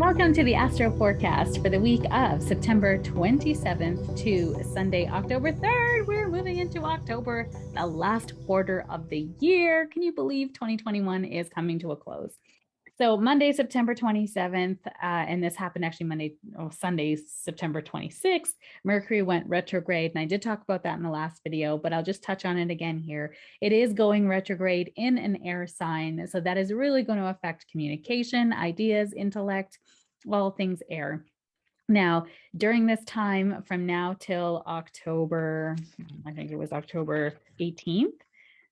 Welcome to the Astro Forecast for the week of September 27th to Sunday, October 3rd. We're moving into October, the last quarter of the year. Can you believe 2021 is coming to a close? So Monday, September 27th, and this happened actually Sunday, September 26th, Mercury went retrograde. And I did talk about that in the last video, but I'll just touch on it again here. It is going retrograde in an air sign. So that is really going to affect communication, ideas, intellect, all things air. Now, during this time from now till October, I think it was October 18th,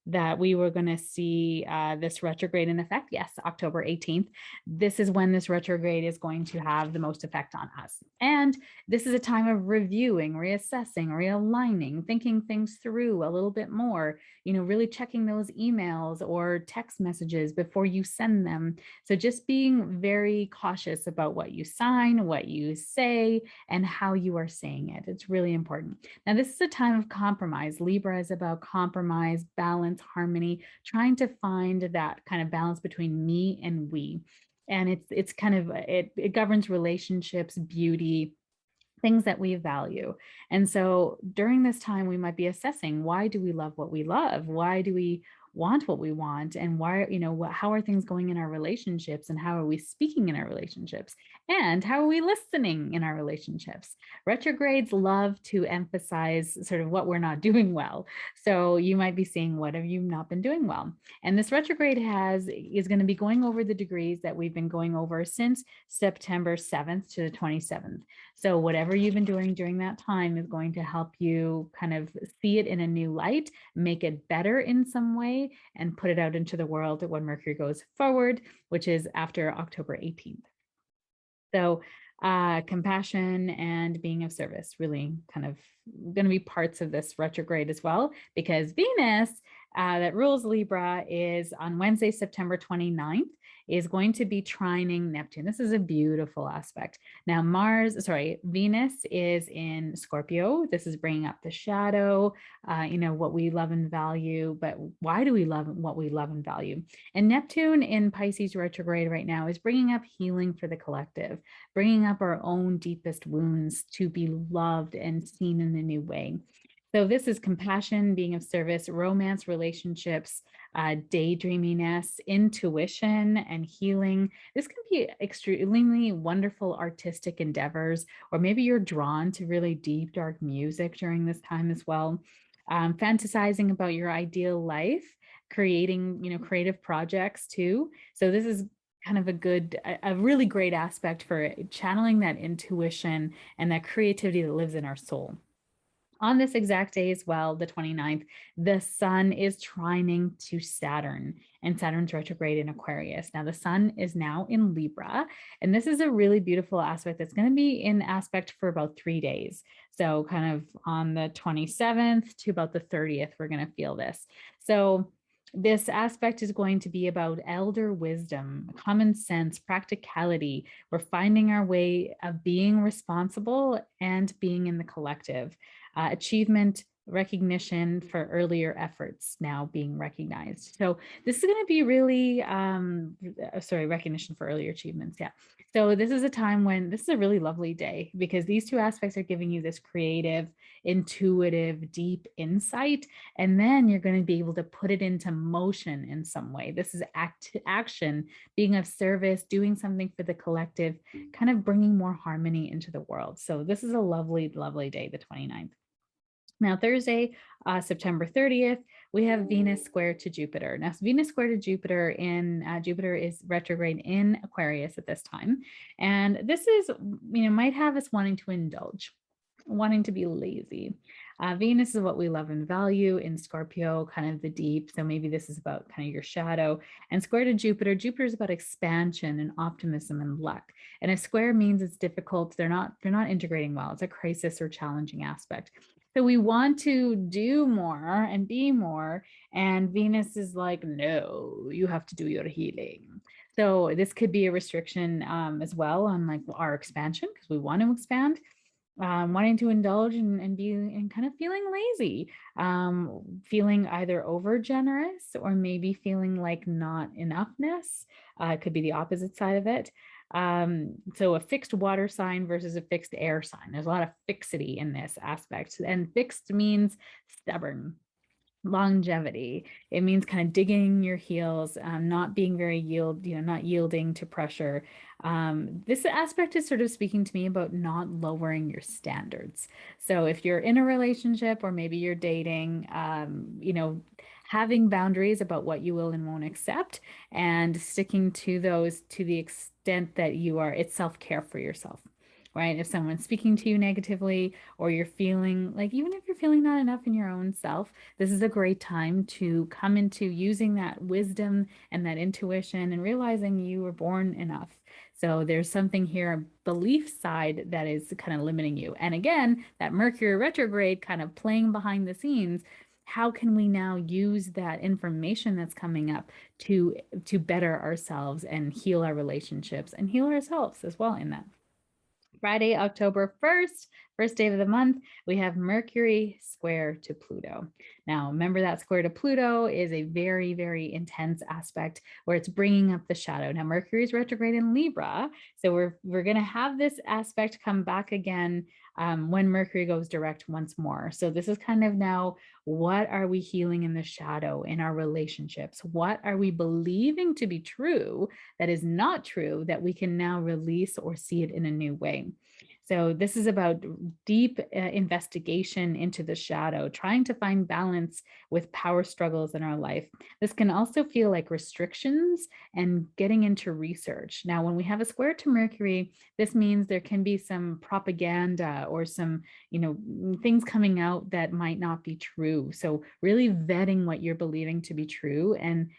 that we were going to see this retrograde in effect. Yes, October 18th. This is when this retrograde is going to have the most effect on us. And this is a time of reviewing, reassessing, realigning, thinking things through a little bit more, really checking those emails or text messages before you send them. So just being very cautious about what you sign, what you say, and how you are saying it. It's really important. Now, this is a time of compromise. Libra is about compromise, balance, harmony, trying to find that kind of balance between me and we. And it's kind of, it governs relationships, beauty, things that we value. And so during this time, we might be assessing, why do we love what we love? Why do we want what we want? And why, how are things going in our relationships, and how are we speaking in our relationships? And how are we listening in our relationships? Retrogrades love to emphasize sort of what we're not doing well. So you might be seeing, what have you not been doing well? And this retrograde is going to be going over the degrees that we've been going over since September 7th to the 27th. So whatever you've been doing during that time is going to help you kind of see it in a new light, make it better in some way, and put it out into the world when Mercury goes forward, which is after October 18th. So compassion and being of service really kind of going to be parts of this retrograde as well, because Venus that rules Libra is on Wednesday, September 29th, is going to be trining Neptune. This is a beautiful aspect. Now Venus is in Scorpio. This is bringing up the shadow, what we love and value, but why do we love what we love and value? And Neptune in Pisces retrograde right now is bringing up healing for the collective, bringing up our own deepest wounds to be loved and seen in a new way. So this is compassion, being of service, romance, relationships, daydreaminess, intuition, and healing. This can be extremely wonderful artistic endeavors, or maybe you're drawn to really deep, dark music during this time as well. Fantasizing about your ideal life, creating, creative projects too. So this is kind of a really great aspect for channeling that intuition and that creativity that lives in our soul. On this exact day as well, the 29th, the sun is trining to Saturn, and Saturn's retrograde in Aquarius. Now the sun is now in Libra, and this is a really beautiful aspect that's going to be in aspect for about 3 days. So kind of on the 27th to about the 30th, we're going to feel this. So this aspect is going to be about elder wisdom, common sense, practicality. We're finding our way of being responsible and being in the collective. Achievement, recognition for earlier efforts now being recognized. So this is going to be really, recognition for earlier achievements. Yeah. So this is a time when this is a really lovely day, because these two aspects are giving you this creative, intuitive, deep insight. And then you're going to be able to put it into motion in some way. This is action, being of service, doing something for the collective, kind of bringing more harmony into the world. So this is a lovely, lovely day, the 29th. Now, Thursday, September 30th, we have Venus square to Jupiter. Now, Venus square to Jupiter Jupiter is retrograde in Aquarius at this time. And this is, might have us wanting to indulge, wanting to be lazy. Venus is what we love and value in Scorpio, kind of the deep. So maybe this is about kind of your shadow. And square to Jupiter, Jupiter is about expansion and optimism and luck. And a square means it's difficult. They're not integrating well. It's a crisis or challenging aspect. So we want to do more and be more. And Venus is like, no, you have to do your healing. So this could be a restriction as well on like our expansion, because we want to expand. wanting to indulge and be and kind of feeling lazy, feeling either over generous or maybe feeling like not enoughness. It could be the opposite side of it. So a fixed water sign versus a fixed air sign. There's a lot of fixity in this aspect, and fixed means stubborn, longevity. It means kind of digging your heels, not being very not yielding to pressure. This aspect is sort of speaking to me about not lowering your standards. So if you're in a relationship or maybe you're dating, having boundaries about what you will and won't accept and sticking to those to the extent that it's self-care for yourself. Right? If someone's speaking to you negatively, or you're feeling like, even if you're feeling not enough in your own self, this is a great time to come into using that wisdom and that intuition and realizing you were born enough. So there's something here, belief side, that is kind of limiting you. And again, that Mercury retrograde kind of playing behind the scenes. How can we now use that information that's coming up to better ourselves and heal our relationships and heal ourselves as well in that? Friday, October 1st, first day of the month, we have Mercury square to Pluto. Now, remember that square to Pluto is a very, very intense aspect where it's bringing up the shadow. Now, Mercury is retrograde in Libra, so we're going to have this aspect come back again when Mercury goes direct once more. So this is kind of now, what are we healing in the shadow in our relationships? What are we believing to be true that is not true that we can now release or see it in a new way? So this is about deep investigation into the shadow, trying to find balance with power struggles in our life. This can also feel like restrictions and getting into research. Now, when we have a square to Mercury, this means there can be some propaganda or some, things coming out that might not be true. So really vetting what you're believing to be true and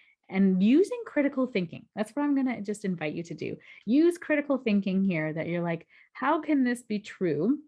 using critical thinking. That's what I'm going to just invite you to do. Use critical thinking here, that you're like, how can this be true?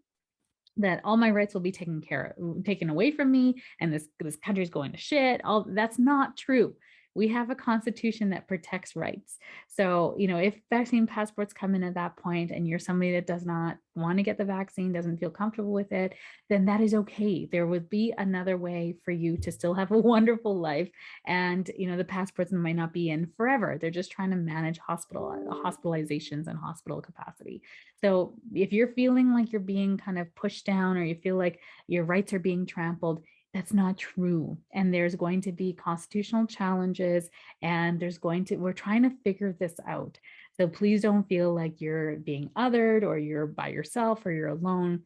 That all my rights will be taken away from me, and this country's going to shit. All that's not true. We have a constitution that protects rights. So, if vaccine passports come in at that point and you're somebody that does not want to get the vaccine, doesn't feel comfortable with it, then that is okay. There would be another way for you to still have a wonderful life. And, the passports might not be in forever. They're just trying to manage hospitalizations and hospital capacity. So if you're feeling like you're being kind of pushed down, or you feel like your rights are being trampled, that's not true. And there's going to be constitutional challenges, and we're trying to figure this out. So please don't feel like you're being othered or you're by yourself or you're alone.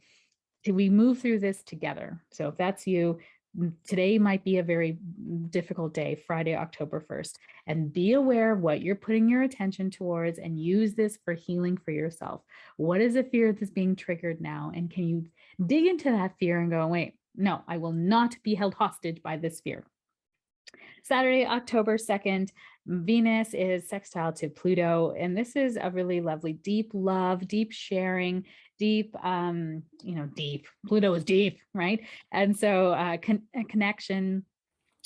We move through this together. So if that's you, today might be a very difficult day, Friday, October 1st, and be aware of what you're putting your attention towards and use this for healing for yourself. What is a fear that's being triggered now? And can you dig into that fear and go, wait, no, I will not be held hostage by this fear. Saturday, October 2nd, Venus is sextile to Pluto. And this is a really lovely, deep love, deep sharing, deep, deep. Pluto is deep, right? And so a connection.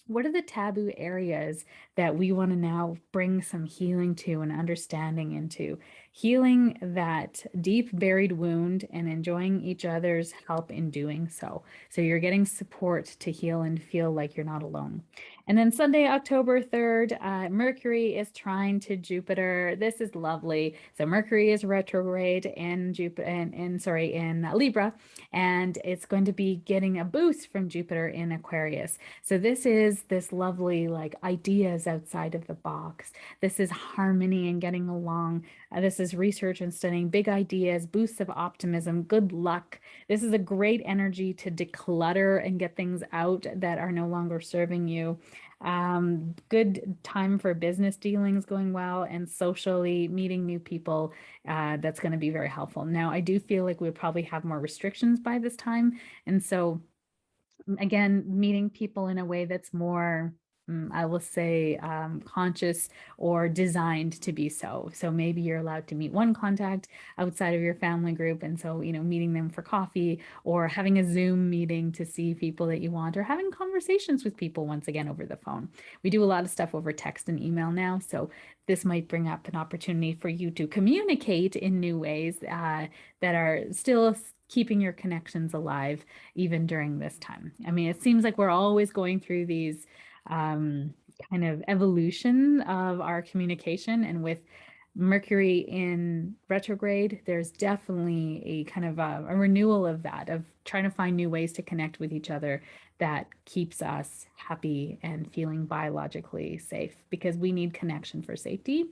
What are the taboo areas that we want to now bring some healing to and understanding into? Healing that deep buried wound and enjoying each other's help in doing so. So you're getting support to heal and feel like you're not alone. And then Sunday, October 3rd, Mercury is trine to Jupiter. This is lovely. So Mercury is retrograde in in Libra, and it's going to be getting a boost from Jupiter in Aquarius. So this is this lovely, like, ideas outside of the box. This is harmony and getting along. This is research and studying big ideas, boosts of optimism, good luck. This is a great energy to declutter and get things out that are no longer serving you. Good time for business dealings going well, and socially meeting new people. That's going to be very helpful. Now, I do feel like we'll probably have more restrictions by this time. And so, again, meeting people in a way that's more, I will say, conscious or designed to be so. So maybe you're allowed to meet one contact outside of your family group. And so, meeting them for coffee, or having a Zoom meeting to see people that you want, or having conversations with people once again over the phone. We do a lot of stuff over text and email now. So this might bring up an opportunity for you to communicate in new ways that are still keeping your connections alive even during this time. I mean, it seems like we're always going through these um, kind of evolution of our communication, and with Mercury in retrograde, there's definitely a kind of a renewal of that, of trying to find new ways to connect with each other that keeps us happy and feeling biologically safe, because we need connection for safety.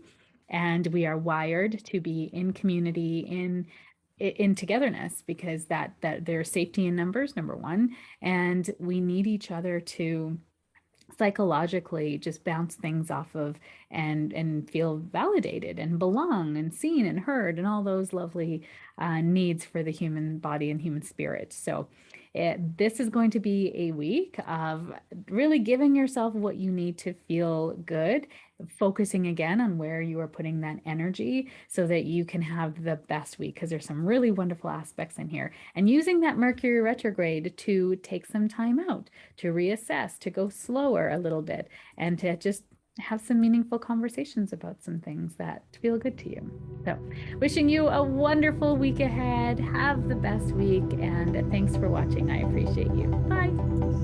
And we are wired to be in community, in togetherness, because that there's safety in numbers, number one, and we need each other to psychologically just bounce things off of, and feel validated and belong and seen and heard, and all those lovely needs for the human body and human spirit. So this is going to be a week of really giving yourself what you need to feel good, focusing again on where you are putting that energy so that you can have the best week, because there's some really wonderful aspects in here, and using that Mercury retrograde to take some time out, to reassess, to go slower a little bit, and to just have some meaningful conversations about some things that feel good to you. So, wishing you a wonderful week ahead. Have the best week, and thanks for watching. I appreciate you. Bye.